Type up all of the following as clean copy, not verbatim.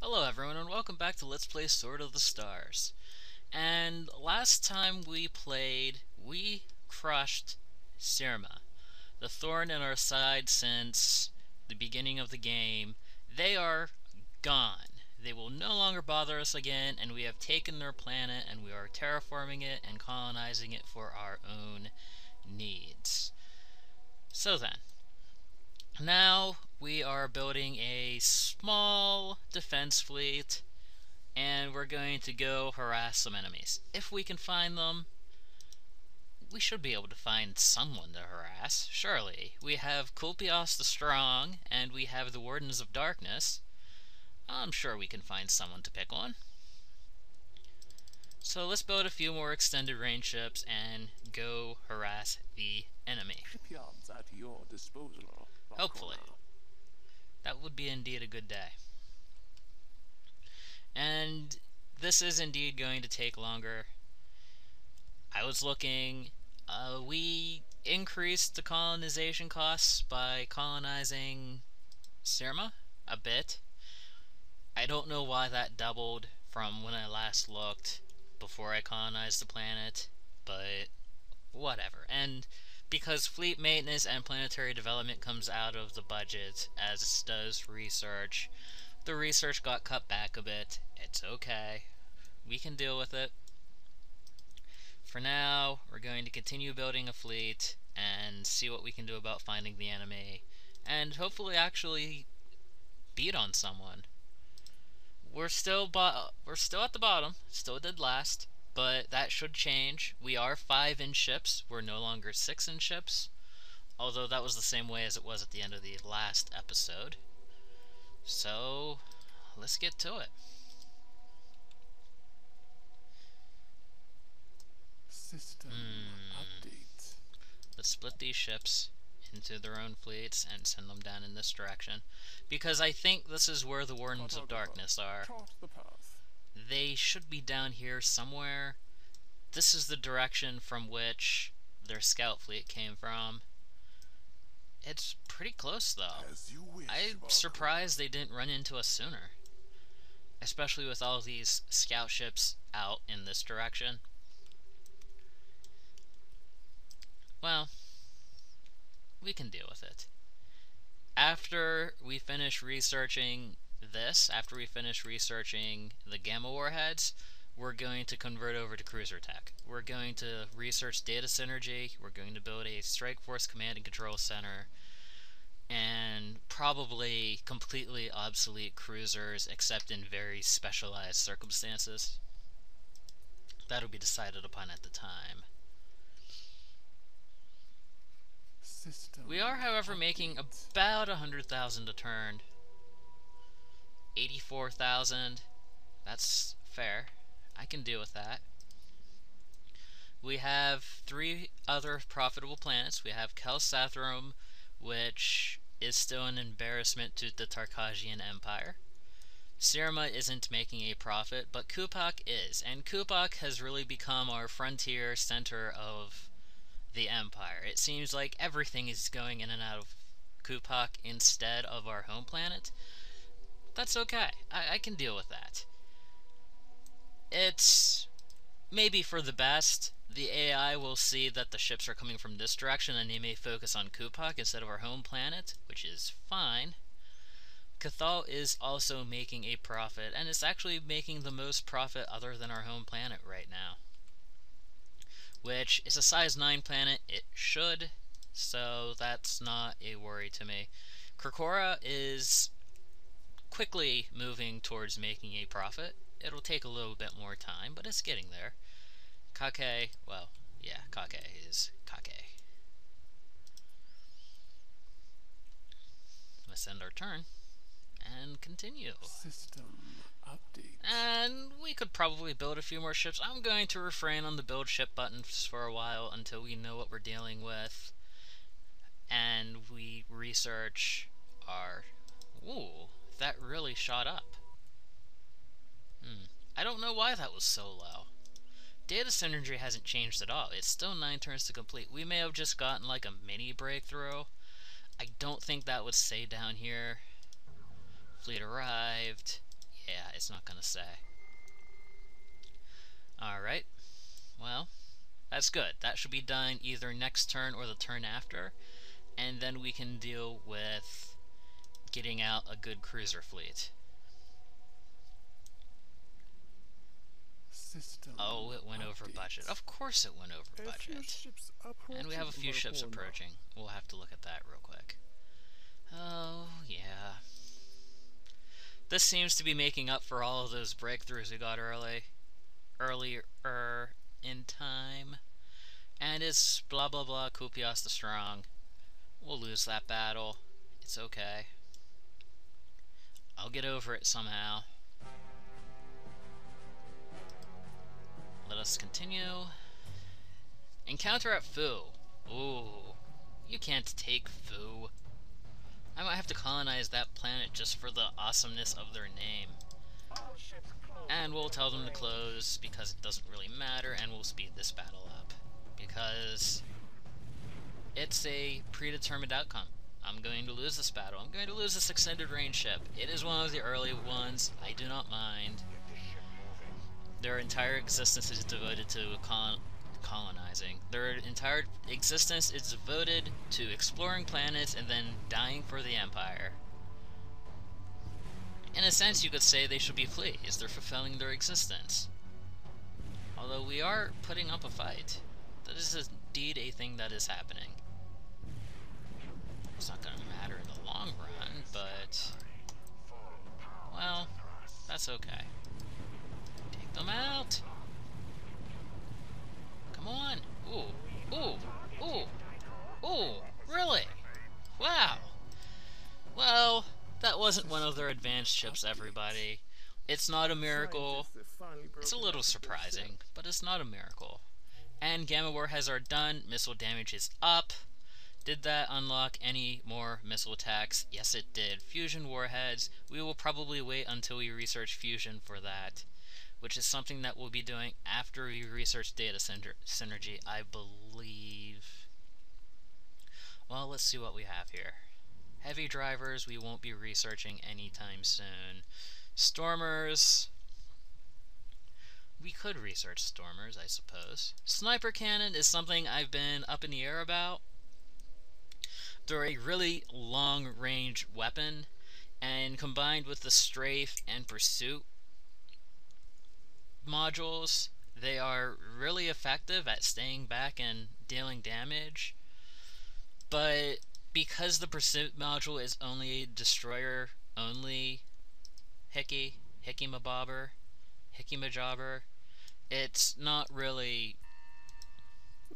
Hello everyone and welcome back to Let's Play Sword of the Stars. And last time we played, we crushed Sirma, the thorn in our side since the beginning of the game. They are gone. They will no longer bother us again, and we have taken their planet and we are terraforming it and colonizing it for our own needs. So then, now we are building a small defense fleet, and we're going to go harass some enemies. If we can find them, we should be able to find someone to harass, surely. We have Kulpios the Strong, and we have the Wardens of Darkness. I'm sure we can find someone to pick on. So let's build a few more extended range ships and go harass the enemy. Shipyards at your disposal. Hopefully. That would be indeed a good day. And this is indeed going to take longer. I was looking, we increased the colonization costs by colonizing Sirma a bit. I don't know why that doubled from when I last looked before I colonized the planet, but whatever. And because fleet maintenance and planetary development comes out of the budget, as does research, the research got cut back a bit. It's okay. We can deal with it. For now, we're going to continue building a fleet and see what we can do about finding the enemy, and hopefully actually beat on someone. We're still at the bottom, still dead last, but that should change. We are 5 in ships, we're no longer 6 in ships, although that was the same way as it was at the end of the last episode. So, let's get to it. System update. Let's split these ships into their own fleets and send them down in this direction, because I think this is where the Wardens of Darkness are. Chart the path. They should be down here somewhere. This is the direction from which their scout fleet came from. It's pretty close though. As you wish, I'm surprised they didn't run into us sooner, especially with all these scout ships out in this direction. Well, we can deal with it. After we finish researching this, after we finish researching the Gamma Warheads, we're going to convert over to Cruiser tech. We're going to research data synergy, we're going to build a Strike Force Command and Control Center, and probably completely obsolete cruisers except in very specialized circumstances. That'll be decided upon at the time. System We are, however, making about 100,000 a turn. 84,000. That's fair. I can deal with that. We have 3 other profitable planets. We have Kelsathrum, which is still an embarrassment to the Tarkagian Empire. Sirma isn't making a profit, but Kupak is, and Kupak has really become our frontier center of the Empire. It seems like everything is going in and out of Kupak instead of our home planet. That's okay. I can deal with that. It's maybe for the best. The AI will see that the ships are coming from this direction and they may focus on Kupak instead of our home planet, which is fine. Cathal is also making a profit, and it's actually making the most profit other than our home planet right now, which is a size 9 planet. It should, so that's not a worry to me. Krikora is quickly moving towards making a profit. It'll take a little bit more time, but it's getting there. Kake, well, yeah, Kake is Kake. Let's end our turn and continue. System update. And we could probably build a few more ships. I'm going to refrain on the build ship buttons for a while until we know what we're dealing with and we research our... Ooh, that really shot up. I don't know why that was so low. Data synergy hasn't changed at all. It's still 9 turns to complete. We may have just gotten like a mini breakthrough. I don't think that would say down here. Fleet arrived. Yeah, it's not gonna say. Alright, well, that's good. That should be done either next turn or the turn after, and then we can deal with getting out a good cruiser fleet. System Oh, it went over budget. Of course it went over budget. And we have a few ships approaching. We'll have to look at that real quick. Oh, yeah. This seems to be making up for all of those breakthroughs we got earlier in time. And it's blah blah blah, Kupios the Strong. We'll lose that battle. It's okay. I'll get over it somehow. Let us continue. Encounter at Fu. Ooh. You can't take Fu. I might have to colonize that planet just for the awesomeness of their name. And we'll tell them to close because it doesn't really matter, and we'll speed this battle up. Because it's a predetermined outcome. I'm going to lose this battle. I'm going to lose this extended range ship. It is one of the early ones. I do not mind. Their entire existence is devoted to colonizing. Their entire existence is devoted to exploring planets and then dying for the Empire. In a sense, you could say they should be pleased. They're fulfilling their existence. Although we are putting up a fight. That is indeed a thing that is happening. It's not going to matter in the long run, but... well, that's okay. Take them out! Come on! Ooh! Ooh! Ooh! Ooh! Really? Wow! Well, that wasn't one of their advanced ships, everybody. It's not a miracle. It's a little surprising, but it's not a miracle. And Gamma Warheads are done. Missile damage is up. Did that unlock any more missile attacks? Yes, it did. Fusion warheads. We will probably wait until we research fusion for that, which is something that we'll be doing after we research data synergy, I believe. Well, let's see what we have here. Heavy drivers, we won't be researching anytime soon. Stormers. We could research Stormers, I suppose. Sniper cannon is something I've been up in the air about. They're a really long-range weapon, and combined with the strafe and pursuit modules, they are really effective at staying back and dealing damage. But because the pursuit module is only a destroyer-only hickey-mabobber, it's not really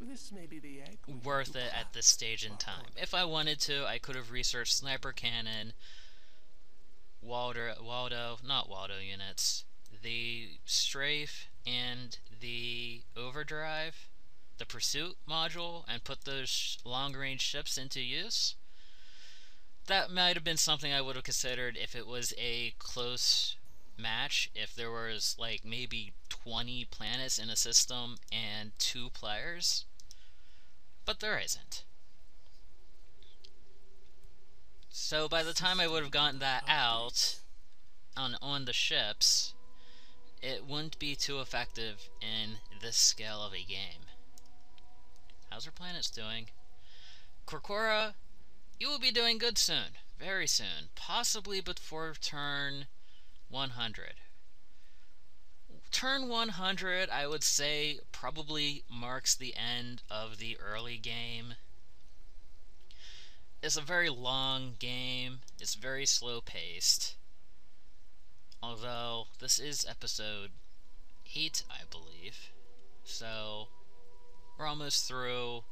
This may be the egg worth it at this stage in time. If I wanted to, I could have researched sniper cannon, Waldo units, the strafe, and the overdrive, the pursuit module, and put those long-range ships into use. That might have been something I would have considered if it was a close match, if there was like maybe 20 planets in a system and 2 players. But there isn't. So by the time I would have gotten that out on the ships, it wouldn't be too effective in this scale of a game. How's our planets doing? Korkora, you will be doing good soon. Very soon. Possibly before turn 100. Turn 100, I would say, probably marks the end of the early game. It's a very long game. It's very slow paced. Although, this is episode 8, I believe. So, we're almost through.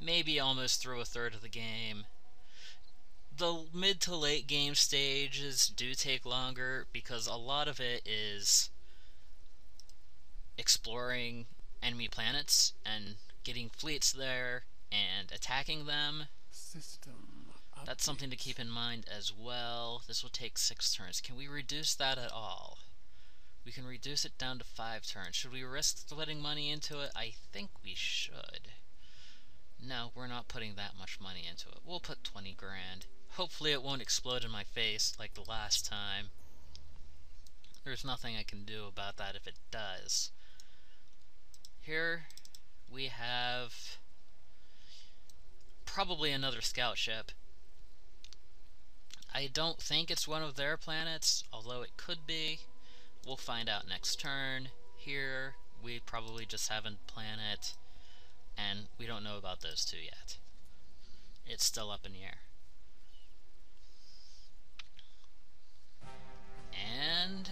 Maybe almost through a third of the game. The mid to late game stages do take longer because a lot of it is exploring enemy planets and getting fleets there and attacking them. That's something to keep in mind as well. This will take 6 turns. Can we reduce that at all? We can reduce it down to 5 turns. Should we risk putting money into it? I think we should. No, we're not putting that much money into it. We'll put 20 grand. Hopefully it won't explode in my face like the last time. There's nothing I can do about that if it does. Here we have probably another scout ship. I don't think it's one of their planets, although it could be. We'll find out next turn. Here we probably just have a planet, and we don't know about those two yet. It's still up in the air. And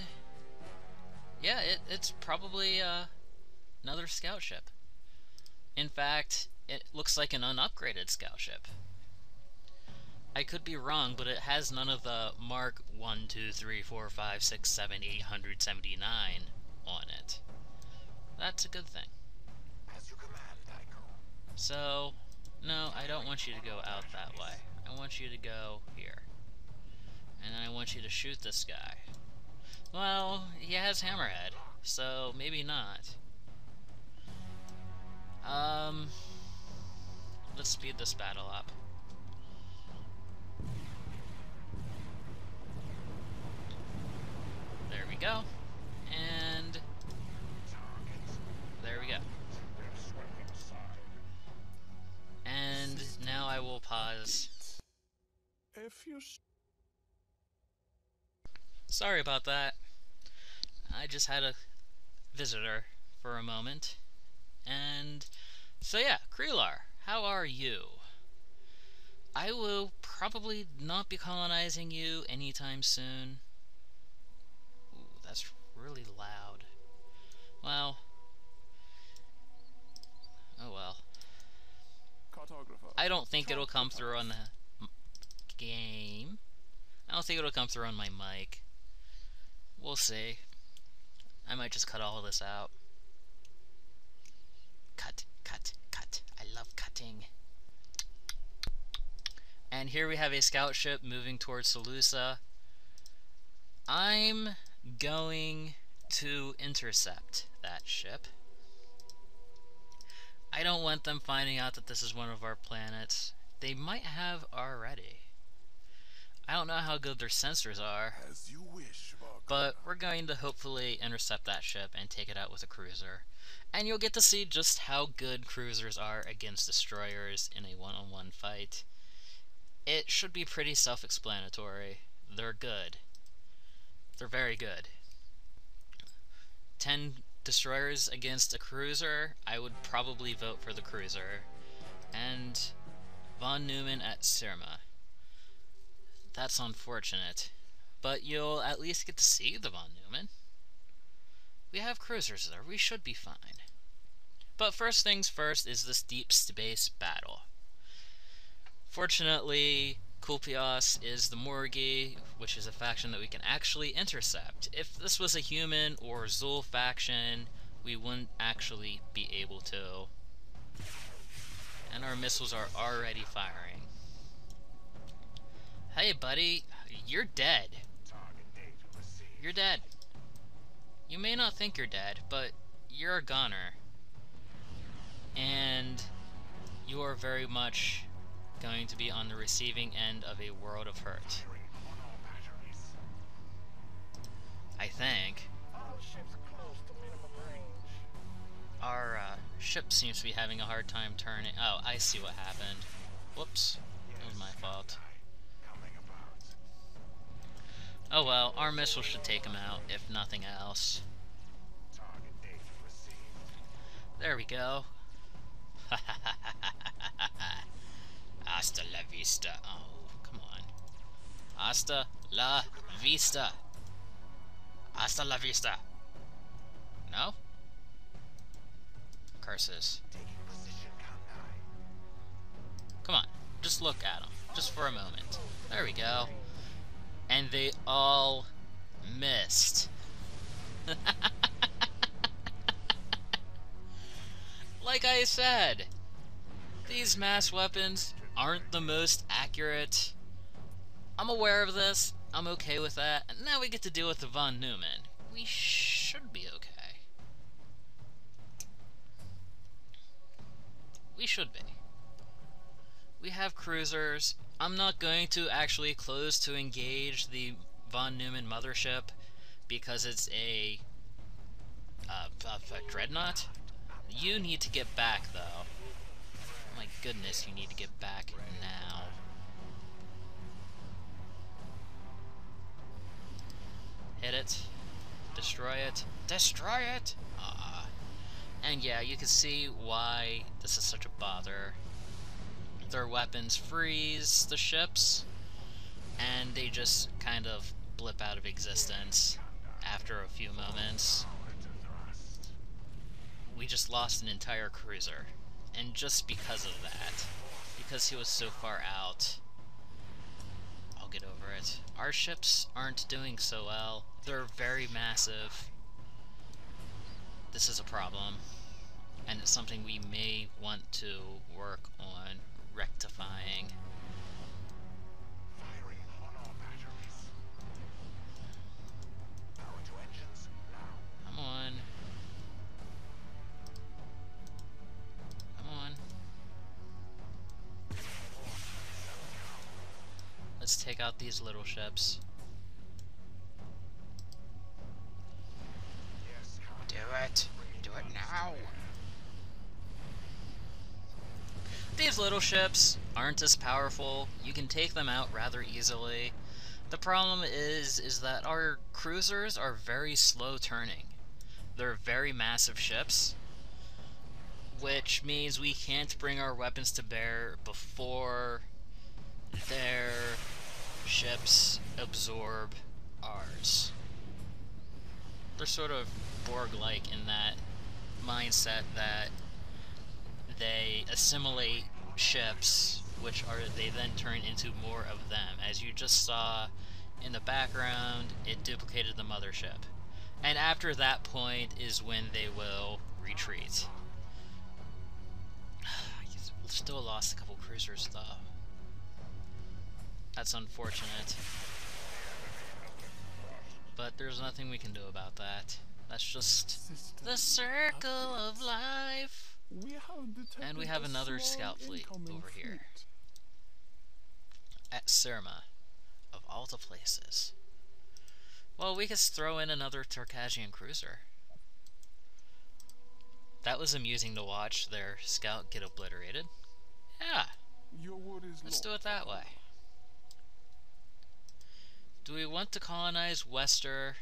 yeah, it's probably another scout ship. In fact, it looks like an unupgraded scout ship. I could be wrong, but it has none of the Mark 1, 2, 3, 4, 5, 6, 7, 879 on it. That's a good thing. As you command, I go. So, no, I don't want you to go out that way. I want you to go here. And then I want you to shoot this guy. Well, he has Hammerhead, so maybe not. Let's speed this battle up. There we go. And there we go. And now I will pause. If you Sorry about that. I just had a visitor for a moment. And so yeah, Krelar, how are you? I will probably not be colonizing you anytime soon. Ooh, that's really loud. Well. Oh well. cartographer. I don't think it'll come through on the game. I don't think it'll come through on my mic. We'll see. I might just cut all this out. Cut, cut, cut. I love cutting. And here we have a scout ship moving towards Seleucia. I'm going to intercept that ship. I don't want them finding out that this is one of our planets. They might have already. I don't know how good their sensors are, As you wish, but we're going to hopefully intercept that ship and take it out with a cruiser. And you'll get to see just how good cruisers are against destroyers in a one-on-one fight. It should be pretty self-explanatory. They're good. They're very good. 10 destroyers against a cruiser, I would probably vote for the cruiser. And von Neumann at Sirma. That's unfortunate. But you'll at least get to see the von Neumann. We have cruisers there, we should be fine. But first things first is this deep space battle. Fortunately, Kulpios is the Morgi, which is a faction that we can actually intercept. If this was a human or Zul faction, we wouldn't actually be able to. And our missiles are already firing. Hey buddy, you're dead. You're dead. You may not think you're dead, but you're a goner. And you are very much going to be on the receiving end of a world of hurt. I think. Our ship seems to be having a hard time turning. Oh, I see what happened. Whoops. It was my fault. Oh well, our missile should take him out, if nothing else. There we go. Hasta la vista. Oh, come on. Hasta la vista. Hasta la vista. No? Curses. Come on, just look at them, just for a moment. There we go. And they all missed. Like I said, these mass weapons aren't the most accurate. I'm aware of this. I'm okay with that. And now we get to deal with the von Neumann. We should be okay. We should be. We have cruisers. I'm not going to actually close to engage the von Neumann mothership because it's a dreadnought. You need to get back, though. My goodness, you need to get back now. Hit it. Destroy it. Destroy it! And yeah, you can see why this is such a bother. Their weapons freeze the ships, and they just kind of blip out of existence after a few moments. We just lost an entire cruiser, and just because of that, because he was so far out, I'll get over it. Our ships aren't doing so well. They're very massive. This is a problem, and it's something we may want to work on rectifying. Firing on all batteries. Power to engines now. Come on. Come on. Let's take out these little ships. Yes, Do it! Do it now! These little ships aren't as powerful. You can take them out rather easily. The problem is that our cruisers are very slow turning. They're very massive ships, which means we can't bring our weapons to bear before their ships absorb ours. They're sort of Borg-like in that mindset that they assimilate ships, which are they then turn into more of them. As you just saw in the background, it duplicated the mothership. And after that point is when they will retreat. Still lost a couple cruisers though. That's unfortunate. But there's nothing we can do about that. That's just the circle of life. And we have another scout fleet over here. At Surma, of all the places. Well, we could throw in another Tarkasian cruiser. That was amusing to watch their scout get obliterated. Yeah, Your word is let's do law. it that way. Do we want to colonize Wester?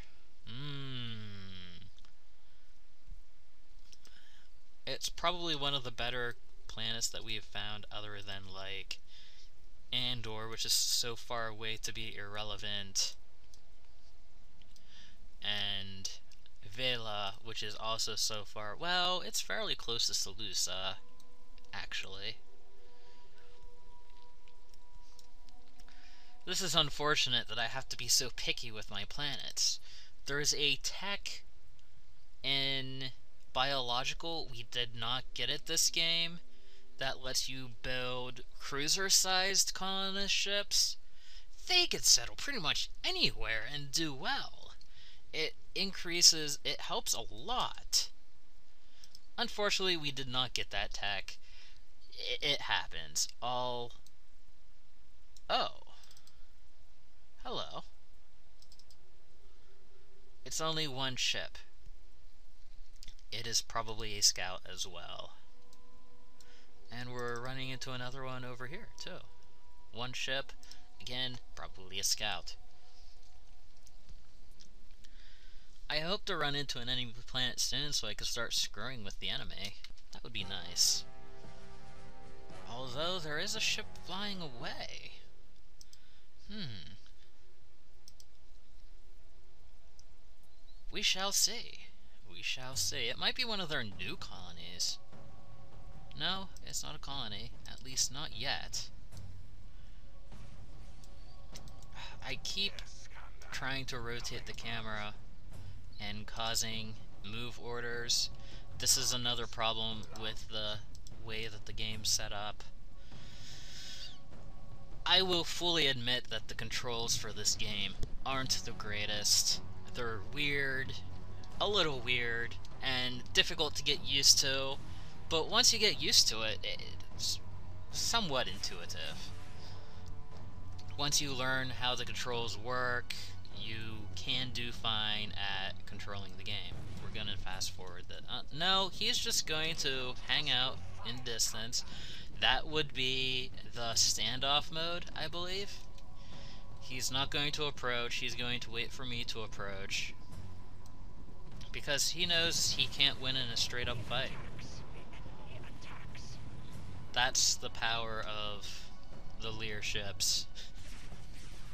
It's probably one of the better planets that we have found, other than, like, Andor, which is so far away to be irrelevant, and Vela, which is also so far... Well, it's fairly close to Seleucia, actually. This is unfortunate that I have to be so picky with my planets. There's a tech in biological we did not get it this game that lets you build cruiser-sized colonist ships. They could settle pretty much anywhere and do well. It increases, it helps a lot. Unfortunately, we did not get that tech. It happens. Oh. Hello. It's only one ship. It is probably a scout as well. And we're running into another one over here, too. One ship, again, probably a scout. I hope to run into an enemy planet soon so I can start screwing with the enemy. That would be nice. Although there is a ship flying away. We shall see. We shall see. It might be one of their new colonies. No, it's not a colony. At least not yet. I keep trying to rotate the camera and causing move orders. This is another problem with the way that the game's set up. I will fully admit that the controls for this game aren't the greatest. They're weird, a little weird, and difficult to get used to, but once you get used to it, it's somewhat intuitive. Once you learn how the controls work, you can do fine at controlling the game. We're gonna fast forward that. No, he's just going to hang out in distance. That would be the standoff mode, I believe. He's not going to approach, he's going to wait for me to approach. Because he knows he can't win in a straight up fight. That's the power of the Lear ships.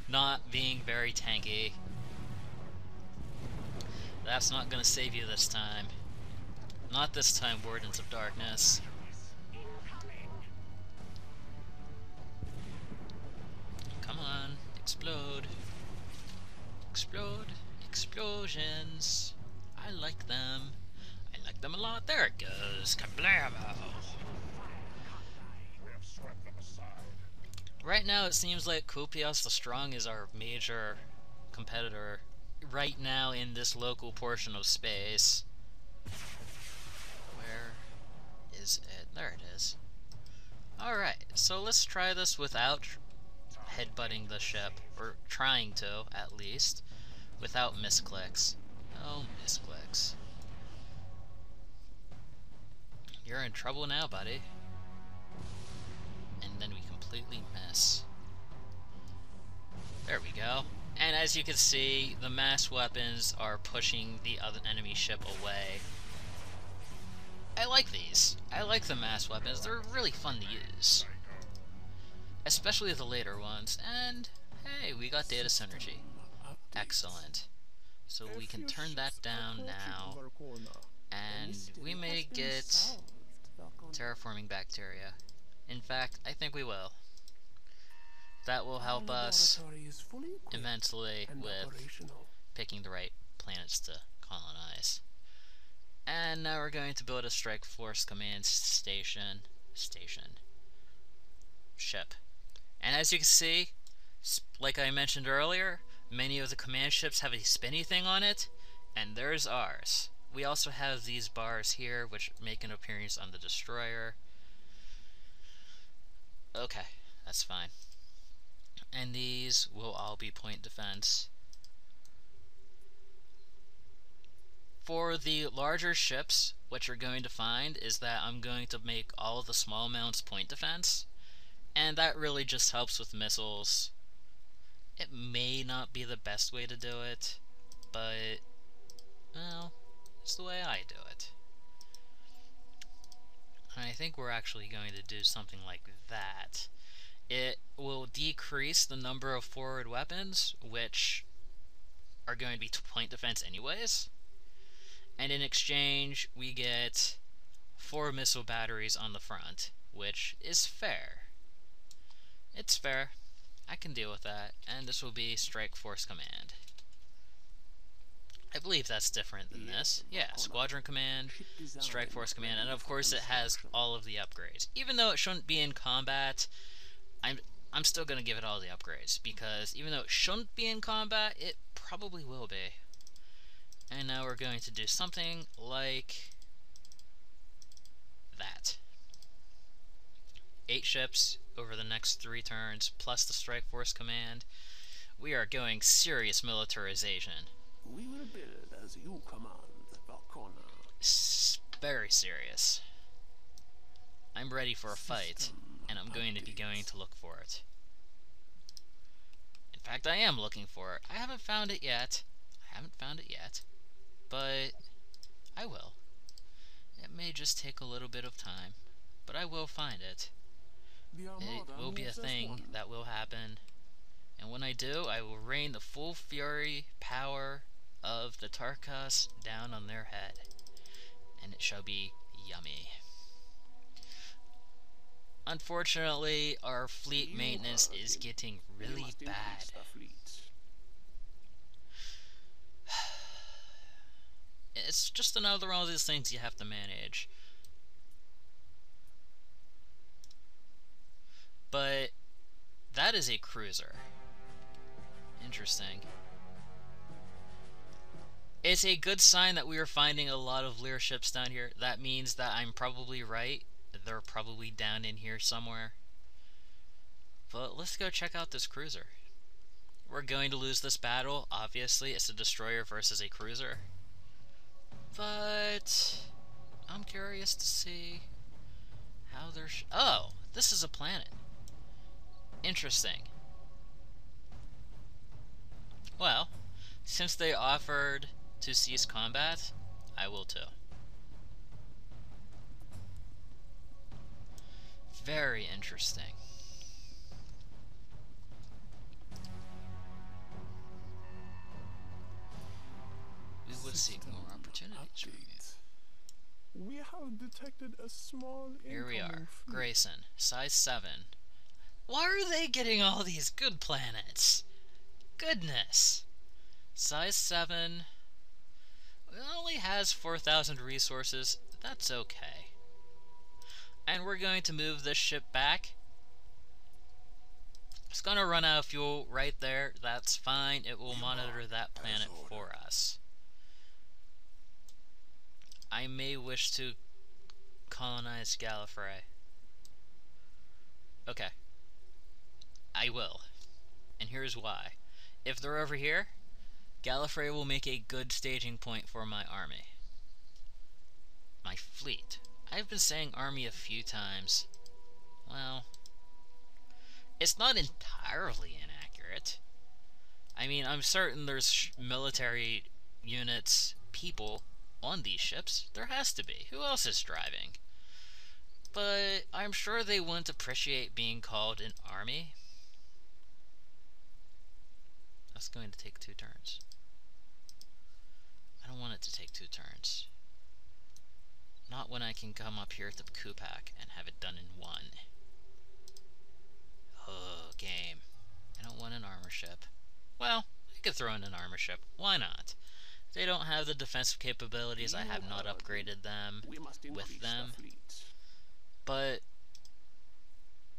Not being very tanky. That's not gonna save you this time. Not this time, Wardens of Darkness. Come on, explode. Explode. Explosions. I like them. I like them a lot. There it goes. Kablamo! Right now it seems like Kupios the Strong is our major competitor right now in this local portion of space. Where is it? There it is. Alright, so let's try this without headbutting the ship, or trying to, at least, without misclicks. Oh, misclicks. You're in trouble now, buddy. And then we completely miss. There we go. And as you can see, the mass weapons are pushing the other enemy ship away. I like these. I like the mass weapons. They're really fun to use. Especially the later ones. And, hey, we got data synergy. Excellent. So we can turn that down now. And we may get terraforming bacteria. In fact, I think we will. That will help us immensely with picking the right planets to colonize. And now we're going to build a Strike Force Command station. Ship. And as you can see, like I mentioned earlier, many of the command ships have a spinny thing on it, and there's ours. We also have these bars here, which make an appearance on the destroyer. Okay, that's fine. And these will all be point defense. For the larger ships, what you're going to find is that I'm going to make all of the small mounts point defense, and that really just helps with missiles. It may not be the best way to do it, but, well, it's the way I do it. And I think we're actually going to do something like that. It will decrease the number of forward weapons, which are going to be point defense anyways. And in exchange, we get 4 missile batteries on the front, which is fair. It's fair. I can deal with that. And this will be Strike Force Command. I believe that's different than this. Yeah, Squadron Command, Strike Force Command, and of course it has all of the upgrades. Even though it shouldn't be in combat, I'm still going to give it all the upgrades, because even though it shouldn't be in combat, it probably will be. And now we're going to do something like that. 8 ships over the next 3 turns, plus the Strike Force Command. We are going serious militarization. We will build as you command, Valkona. Very serious. I'm ready for a fight, and I'm going to be going to look for it. In fact, I am looking for it. I haven't found it yet. But I will. It may just take a little bit of time, but I will find it. It will be a thing that will happen, and when I do, I will rain the full fury power of the Tarkas down on their head, and it shall be yummy. Unfortunately, our fleet maintenance is getting really bad. It's just another one of these things you have to manage. But that is a cruiser. Interesting. It's a good sign that we are finding a lot of Lear ships down here. That means that I'm probably right. They're probably down in here somewhere. But let's go check out this cruiser. we're going to lose this battle. Obviously, it's a destroyer versus a cruiser. But I'm curious to see how they're... Oh, this is a planet. Interesting. Well, since they offered to cease combat, I will too. Very interesting. We would seek more opportunities from you. We have detected a small Here we are, incoming fleet. Grayson, size 7. Why are they getting all these good planets? Goodness. Size 7. It only has 4,000 resources. That's okay. And we're going to move this ship back. It's going to run out of fuel right there. That's fine. It will monitor that planet for us. I may wish to colonize Gallifrey. Okay. I will. And here's why. If they're over here, Gallifrey will make a good staging point for my army. My fleet. I've been saying army a few times. Well, it's not entirely inaccurate. I mean, I'm certain there's military units, people on these ships. There has to be. Who else is driving? But I'm sure they wouldn't appreciate being called an army. That's going to take 2 turns. I don't want it to take 2 turns. Not when I can come up here to Kupak and have it done in 1. Oh, game. I don't want an armor ship. Well, I could throw in an armor ship. Why not? They don't have the defensive capabilities. I have not upgraded them with them. But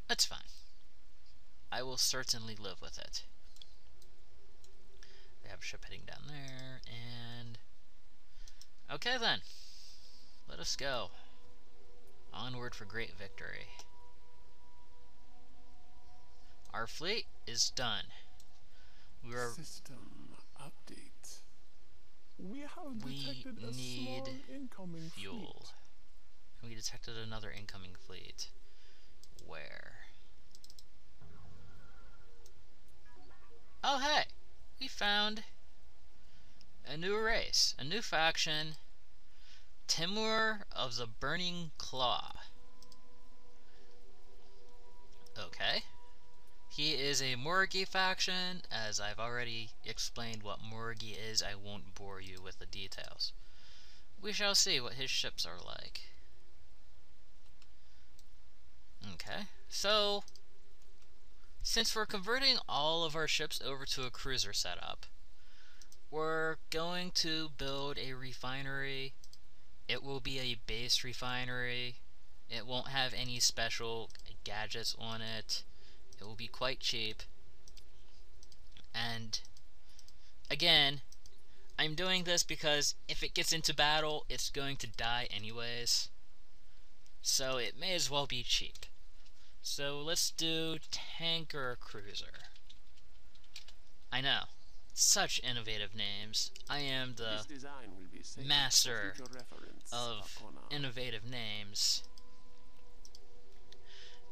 that's fine. I will certainly live with it. They have a ship heading down there, and... Okay then. Let us go. Onward for great victory. Our fleet is done. System update. We have detected a need small incoming fuel. fleet. We detected another incoming fleet. Where? Oh hey! We found a new race, a new faction. Timur of the Burning Claw. Okay. He is a Morgi faction. As I've already explained what Morgi is, I won't bore you with the details. We shall see what his ships are like. Okay, so since we're converting all of our ships over to a cruiser setup, we're going to build a refinery. It will be a base refinery. It won't have any special gadgets on it. It will be quite cheap. And again, I'm doing this because if it gets into battle, it's going to die anyways. So it may as well be cheap. So let's do tanker cruiser. I know. Such innovative names. I am the master of innovative names.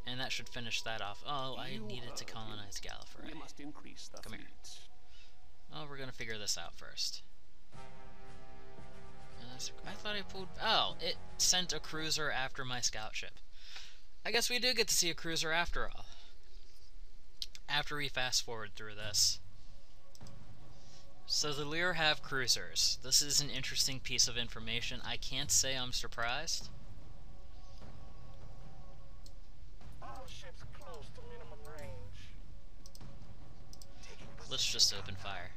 And that should finish that off. Oh, I needed to colonize Gallifrey. Come here. Well, we're gonna figure this out first. I thought I pulled... Oh, it sent a cruiser after my scout ship. I guess we do get to see a cruiser after all. After we fast forward through this. So the Lear have cruisers. This is an interesting piece of information. I can't say I'm surprised. All ships close to minimum range. Let's just open fire.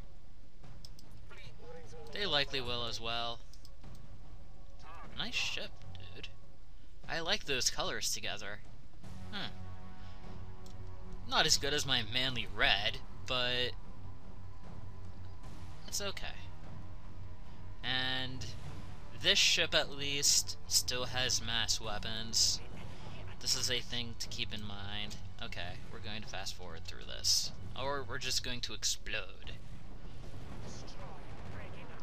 They likely will as well. Nice ship, dude. I like those colors together. Not as good as my manly red, but it's okay. And this ship at least still has mass weapons. This is a thing to keep in mind. Okay, we're going to fast forward through this. Or we're just going to explode.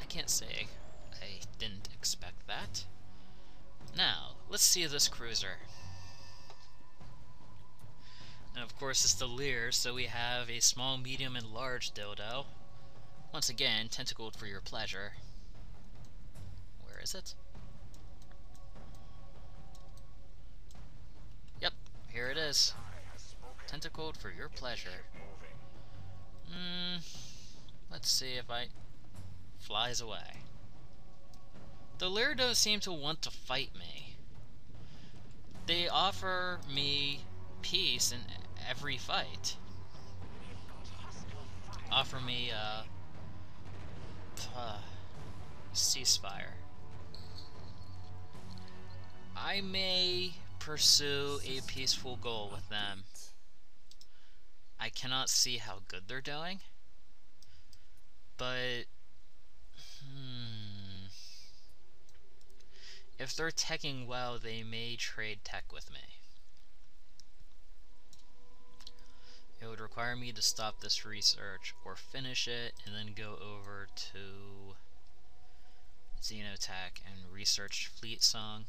I can't say I didn't expect that. Now, let's see this cruiser. And of course it's the Lear, so we have a small, medium, and large dildo. Once again, tentacled for your pleasure. Where is it? Yep, here it is. Tentacled for your pleasure. Let's see if I... Flies away. The Lear don't seem to want to fight me. They offer me peace in every fight. Offer me ceasefire. I may pursue a peaceful goal with them. I cannot see how good they're doing, but if they're teching well, they may trade tech with me. It would require me to stop this research or finish it and then go over to Xenotech and research Fleet Song.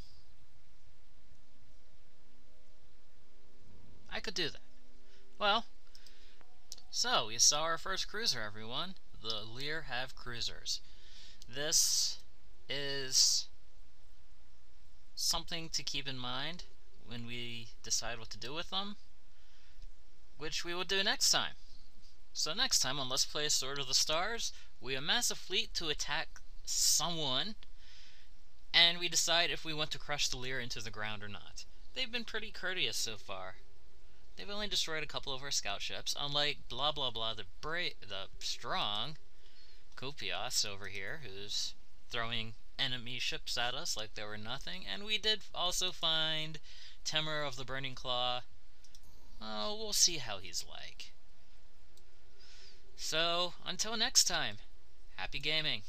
I could do that. Well, so we saw our first cruiser, everyone. The Lear have cruisers. This is something to keep in mind when we decide what to do with them, which we will do next time. So next time on Let's Play Sword of the Stars, we amass a fleet to attack someone, and we decide if we want to crush the Lear into the ground or not. They've been pretty courteous so far. They've only destroyed a couple of our scout ships, unlike blah blah blah the strong Kupios over here, who's throwing enemy ships at us like they were nothing. And we did also find Temur of the Burning Claw. Oh, we'll see how he's like. So, until next time, happy gaming.